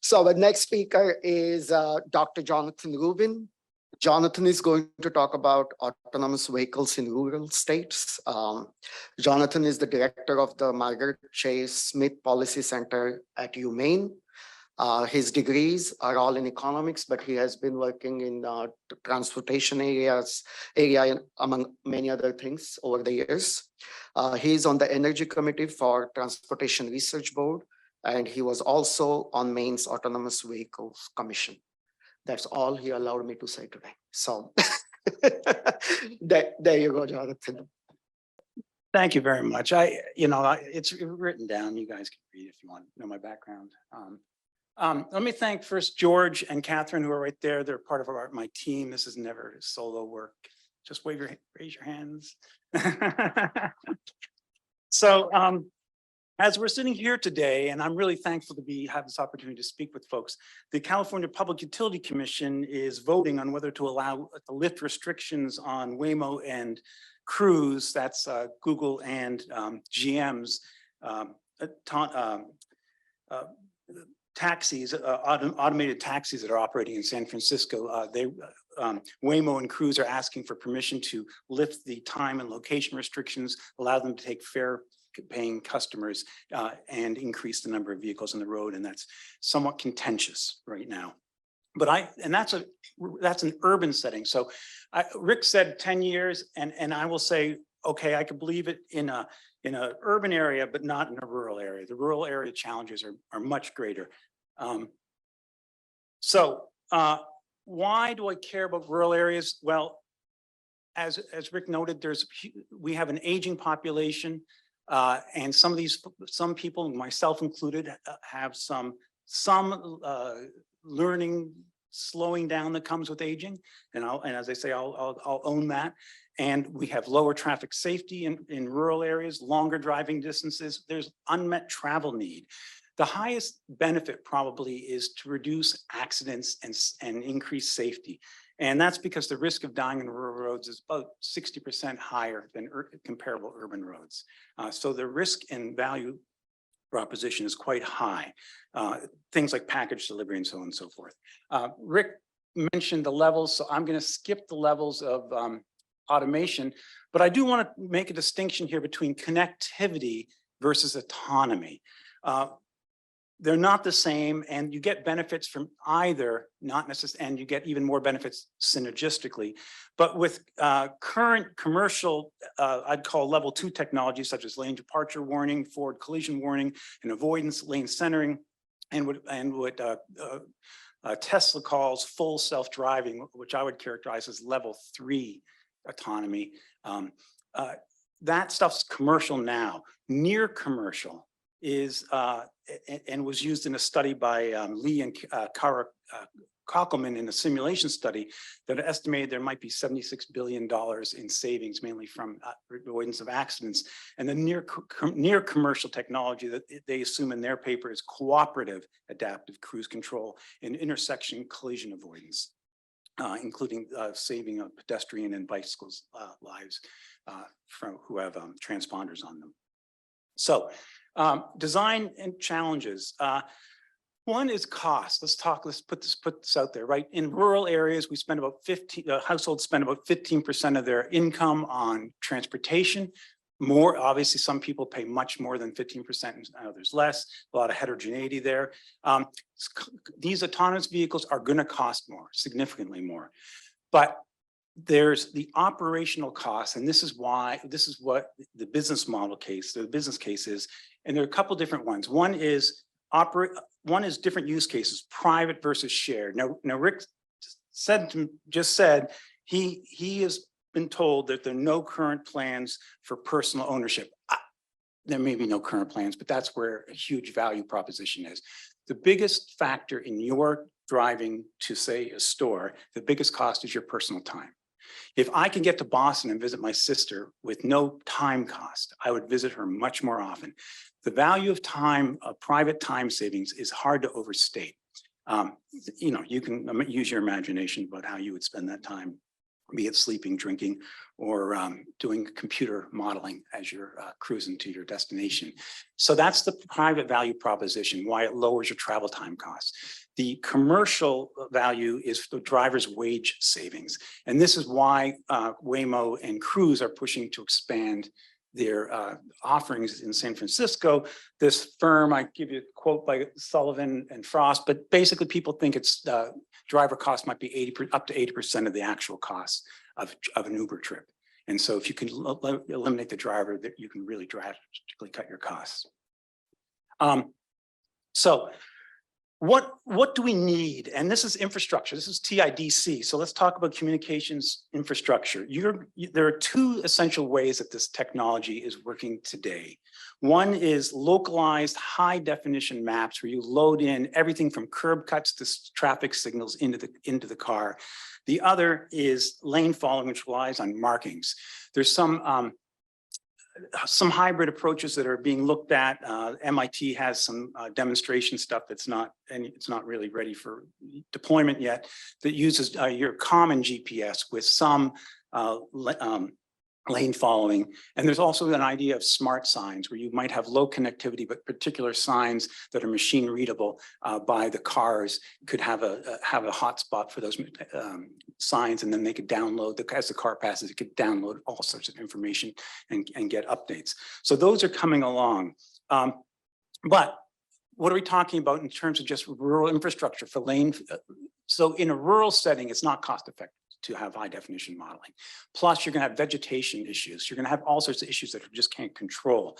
So the next speaker is Dr. Jonathan Rubin. Jonathan is going to talk about autonomous vehicles in rural states. Jonathan is the director of the Margaret Chase Smith Policy Center at Maine. His degrees are all in economics, but he has been working in transportation area among many other things over the years. He is on the Energy Committee for Transportation Research Board, and he was also on Maine's Autonomous Vehicles Commission. That's all he allowed me to say today. So there you go, Jonathan. Thank you very much. It's written down. You guys can read if you want to know my background. Let me thank first George and Catherine, who are right there. They're part of my team. This is never solo work. Just raise your hands. So as we're sitting here today, and I'm really thankful to have this opportunity to speak with folks, the California Public Utility Commission is voting on whether to allow to lift restrictions on Waymo and Cruise, that's Google and GM's taxis, automated taxis that are operating in San Francisco. Waymo and Cruise are asking for permission to lift the time and location restrictions, allow them to take fare-paying customers, and increase the number of vehicles on the road, and that's somewhat contentious right now. But that's an urban setting. So Rick said 10 years, and I will say, okay, I could believe it in an urban area, but not in a rural area. The rural area challenges are much greater. Why do I care about rural areas? Well, as Rick noted, we have an aging population, and some people, myself included, have some learning slowing down that comes with aging, and as I say, I'll own that. And we have lower traffic safety in rural areas, longer driving distances. There's unmet travel need. The highest benefit probably is to reduce accidents and increase safety. And that's because the risk of dying on rural roads is about 60% higher than comparable urban roads. So the risk and value proposition is quite high. Things like package delivery and so on and so forth. Rick mentioned the levels, so I'm going to skip the levels of automation, but I do want to make a distinction here between connectivity versus autonomy. They're not the same, and you get benefits from either, not necessarily, and you get even more benefits synergistically. But with current commercial, I'd call level 2 technologies such as lane departure warning, forward collision warning, and avoidance, lane centering, and what Tesla calls full self-driving, which I would characterize as level 3 autonomy. That stuff's commercial now. Near commercial is and was used in a study by Lee and Kockelman in a simulation study that estimated there might be $76 billion in savings, mainly from avoidance of accidents. And the near commercial technology that they assume in their paper is cooperative adaptive cruise control and intersection collision avoidance, including saving of pedestrian and bicycles lives from who have transponders on them. So design and challenges. One is cost. Let's put this out there, right? In rural areas, we spend about households spend about 15% of their income on transportation. More, obviously, some people pay much more than 15% and others less. A lot of heterogeneity there. These autonomous vehicles are going to cost more, significantly more. But there's the operational costs, and this is what the business model case, the business case is, and there are a couple different ones. One is different use cases, private versus shared. Now Rick just said he has been told that there are no current plans for personal ownership. There may be no current plans, but that's where a huge value proposition is. The biggest factor in your driving to, say, a store, the biggest cost is your personal time. If I can get to Boston and visit my sister with no time cost, I would visit her much more often. The value of time, private time savings, is hard to overstate. You can use your imagination about how you would spend that time be it sleeping, drinking, or doing computer modeling as you're cruising to your destination. So that's the private value proposition, why it lowers your travel time costs. The commercial value is the driver's wage savings. And this is why Waymo and Cruise are pushing to expand their offerings in San Francisco. This firm, I give you a quote by Sullivan and Frost, but basically people think it's driver cost might be up to 80% of the actual cost of an Uber trip. And so if you can eliminate the driver, that you can really drastically cut your costs. So what do we need? And this is infrastructure. This is TIDC. So let's talk about communications infrastructure. There are two essential ways that this technology is working today. One is localized high definition maps where you load in everything from curb cuts to traffic signals into the car. The other is lane following, which relies on markings. There's some hybrid approaches that are being looked at. MIT has some demonstration stuff that's it's not really ready for deployment yet, that uses your common GPS with some lane following. And there's also an idea of smart signs where you might have low connectivity, but particular signs that are machine readable by the cars could have a hotspot for those signs, and then they could download, as the car passes, it could download all sorts of information and get updates. So those are coming along. But what are we talking about in terms of just rural infrastructure for lane? So in a rural setting, it's not cost effective to have high definition modeling. Plus you're gonna have vegetation issues. You're gonna have all sorts of issues that you just can't control.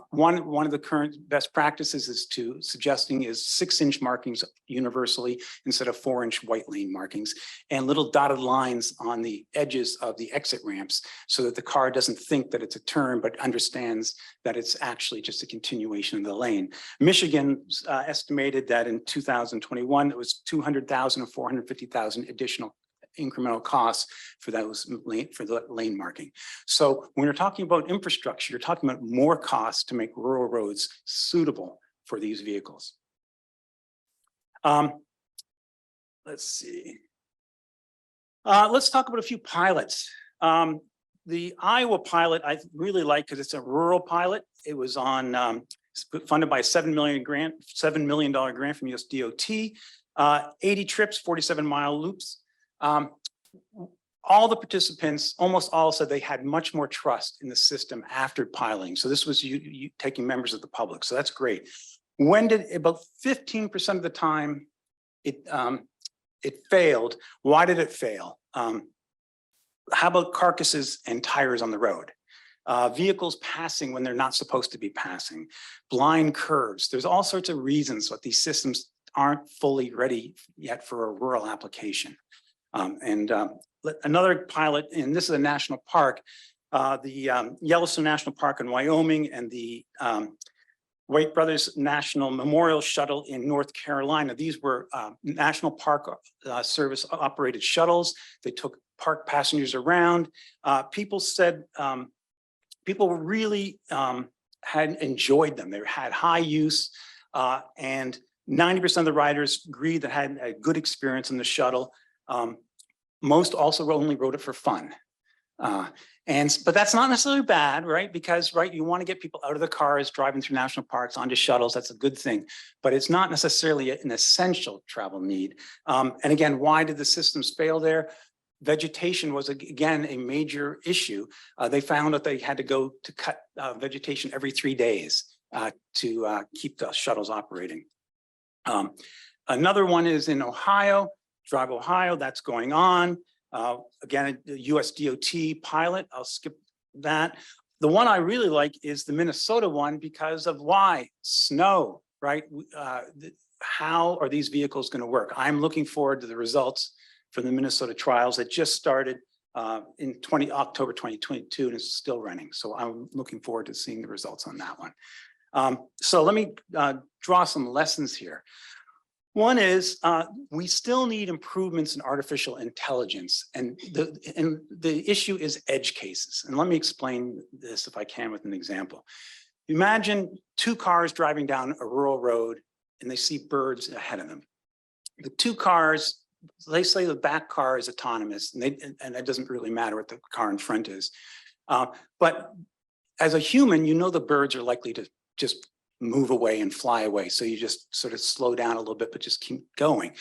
One of the current best practices is suggesting is 6-inch markings universally instead of 4-inch white lane markings, and little dotted lines on the edges of the exit ramps so that the car doesn't think that it's a turn, but understands that it's actually just a continuation of the lane. Michigan estimated that in 2021, it was 200,000 or 450,000 additional incremental costs for the lane marking. So when you're talking about infrastructure, you're talking about more costs to make rural roads suitable for these vehicles. Let's see. Let's talk about a few pilots. The Iowa pilot I really like because it's a rural pilot. It was on funded by a $7 million grant from US DOT. 80 trips, 47-mile loops. All the participants, almost all, said they had much more trust in the system after piloting. So this was you taking members of the public. So that's great. When did about 15% of the time it failed? Why did it fail? How about carcasses and tires on the road? Vehicles passing when they're not supposed to be passing, blind curves. There's all sorts of reasons why these systems aren't fully ready yet for a rural application. Another pilot, and this is a national park, the Yellowstone National Park in Wyoming and the White Brothers National Memorial Shuttle in North Carolina. These were National Park Service operated shuttles. They took park passengers around. People said, people really had enjoyed them. They had high use, and 90% of the riders agreed that had a good experience in the shuttle. Most also only rode it for fun. But that's not necessarily bad, right? Because, right, you want to get people out of the cars, driving through national parks, onto shuttles. That's a good thing, but it's not necessarily an essential travel need. And again, why did the systems fail there? Vegetation was, again, a major issue. They found that they had to go to cut vegetation every 3 days to keep the shuttles operating. Another one is in Ohio. Drive Ohio, that's going on. Again, a US DOT pilot, I'll skip that. The one I really like is the Minnesota one because of why? Snow, right? How are these vehicles going to work? I'm looking forward to the results from the Minnesota trials that just started in October 2022 and is still running. So I'm looking forward to seeing the results on that one. So let me draw some lessons here. One is we still need improvements in artificial intelligence, and the issue is edge cases. And let me explain this if I can with an example. Imagine 2 cars driving down a rural road and they see birds ahead of them. The 2 cars they say the back car is autonomous, and it doesn't really matter what the car in front is. But as a human, you know the birds are likely to just move away and fly away. So you just sort of slow down a little bit, but just keep going.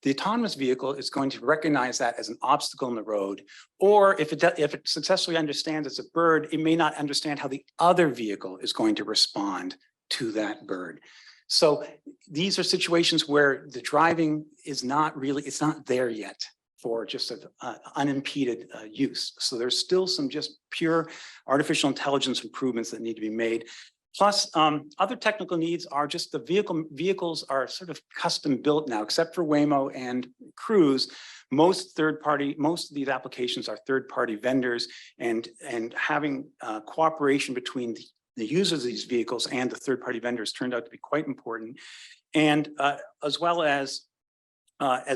The autonomous vehicle is going to recognize that as an obstacle in the road, or if it successfully understands it's a bird, it may not understand how the other vehicle is going to respond to that bird. So these are situations where the driving is not really, it's not there yet for just an unimpeded use. So there's still some just pure artificial intelligence improvements that need to be made. Plus, other technical needs are just the vehicles are sort of custom built now, except for Waymo and Cruise. Most of these applications are third-party vendors, and having cooperation between the users of these vehicles and the third-party vendors turned out to be quite important. And as well as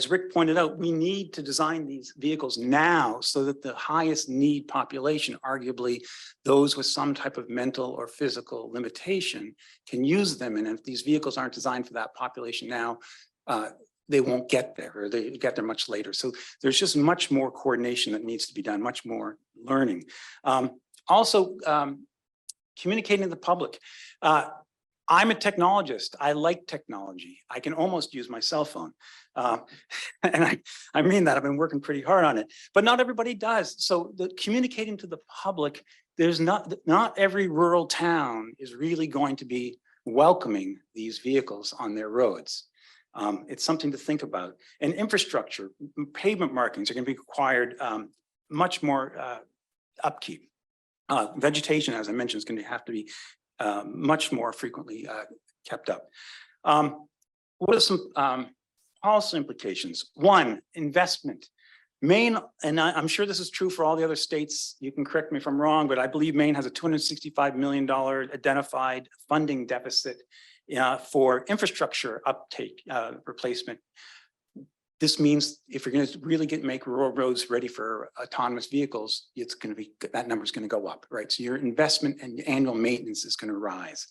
Rick pointed out, we need to design these vehicles now so that the highest need population, arguably those with some type of mental or physical limitation, can use them. And if these vehicles aren't designed for that population now, they won't get there, or they get there much later. So there's just much more coordination that needs to be done, much more learning. Also, communicating to the public. I'm a technologist. I like technology. I can almost use my cell phone. And I mean that. I've been working pretty hard on it, but not everybody does. So the communicating to the public, there's not every rural town is really going to be welcoming these vehicles on their roads. It's something to think about. And infrastructure, pavement markings are going to be required much more upkeep. Vegetation, as I mentioned, is going to have to be much more frequently kept up. What are some policy implications? One, investment. Maine, and I'm sure this is true for all the other states, you can correct me if I'm wrong, but I believe Maine has a $265 million identified funding deficit for infrastructure uptake replacement. This means if you're going to really make rural roads ready for autonomous vehicles, it's going to be, that number is going to go up, right? So your investment and annual maintenance is going to rise.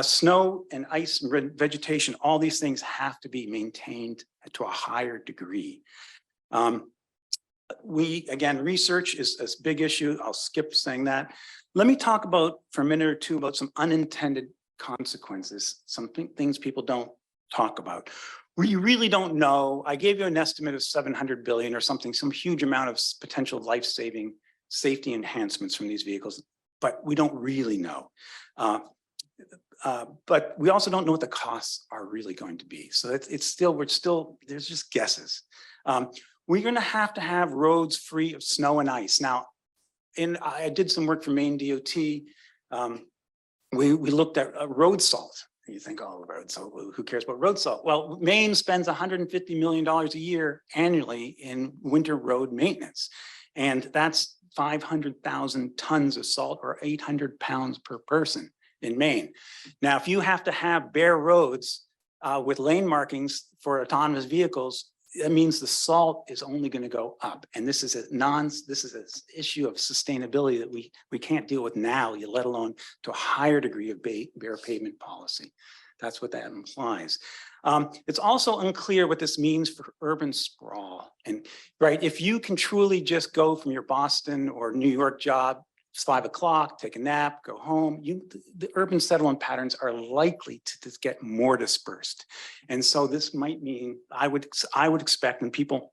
Snow and ice and vegetation, all these things have to be maintained to a higher degree. Again, research is a big issue. I'll skip saying that. Let me talk about, for a minute or two, about some unintended consequences, some things people don't talk about. We really don't know. I gave you an estimate of 700 billion or something, some huge amount of potential life-saving safety enhancements from these vehicles, but we don't really know. But we also don't know what the costs are really going to be. So there's just guesses. We're going to have roads free of snow and ice. Now, I did some work for Maine DOT. We looked at road salt. You think, oh, road salt, who cares about road salt? Well, Maine spends $150 million a year annually in winter road maintenance. And that's 500,000 tons of salt, or 800 pounds per person in Maine. Now, if you have to have bare roads with lane markings for autonomous vehicles, that means the salt is only going to go up. And this is an issue of sustainability that we can't deal with now, let alone to a higher degree of bare pavement policy. That's what that implies. It's also unclear what this means for urban sprawl. And right, if you can truly just go from your Boston or New York job, it's 5 o'clock, take a nap, go home, the urban settlement patterns are likely to get more dispersed. And so this might mean, I would expect, and people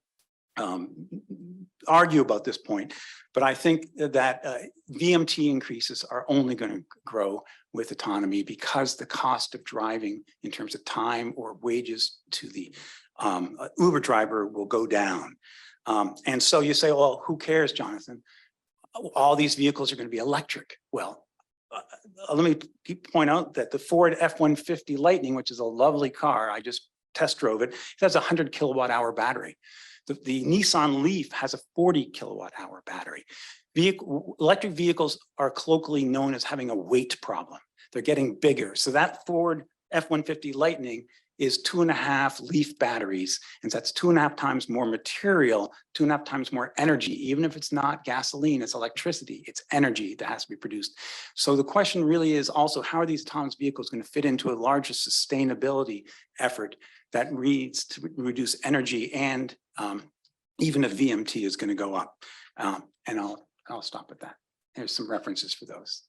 argue about this point, but I think that VMT increases are only going to grow with autonomy, because the cost of driving in terms of time or wages to the Uber driver will go down. And so you say, well, who cares, Jonathan? All these vehicles are going to be electric. Well, let me point out that the Ford F-150 Lightning, which is a lovely car, I just test drove it, it has a 100 kilowatt hour battery. The Nissan Leaf has a 40 kilowatt hour battery. Electric vehicles are colloquially known as having a weight problem. They're getting bigger. So that Ford F-150 Lightning is 2.5 Leaf batteries. And that's 2.5 times more material, 2.5 times more energy. Even if it's not gasoline, it's electricity, it's energy that has to be produced. So the question really is also, how are these autonomous vehicles going to fit into a larger sustainability effort that needs to reduce energy, and even a VMT is going to go up. And I'll stop at that. There's some references for those.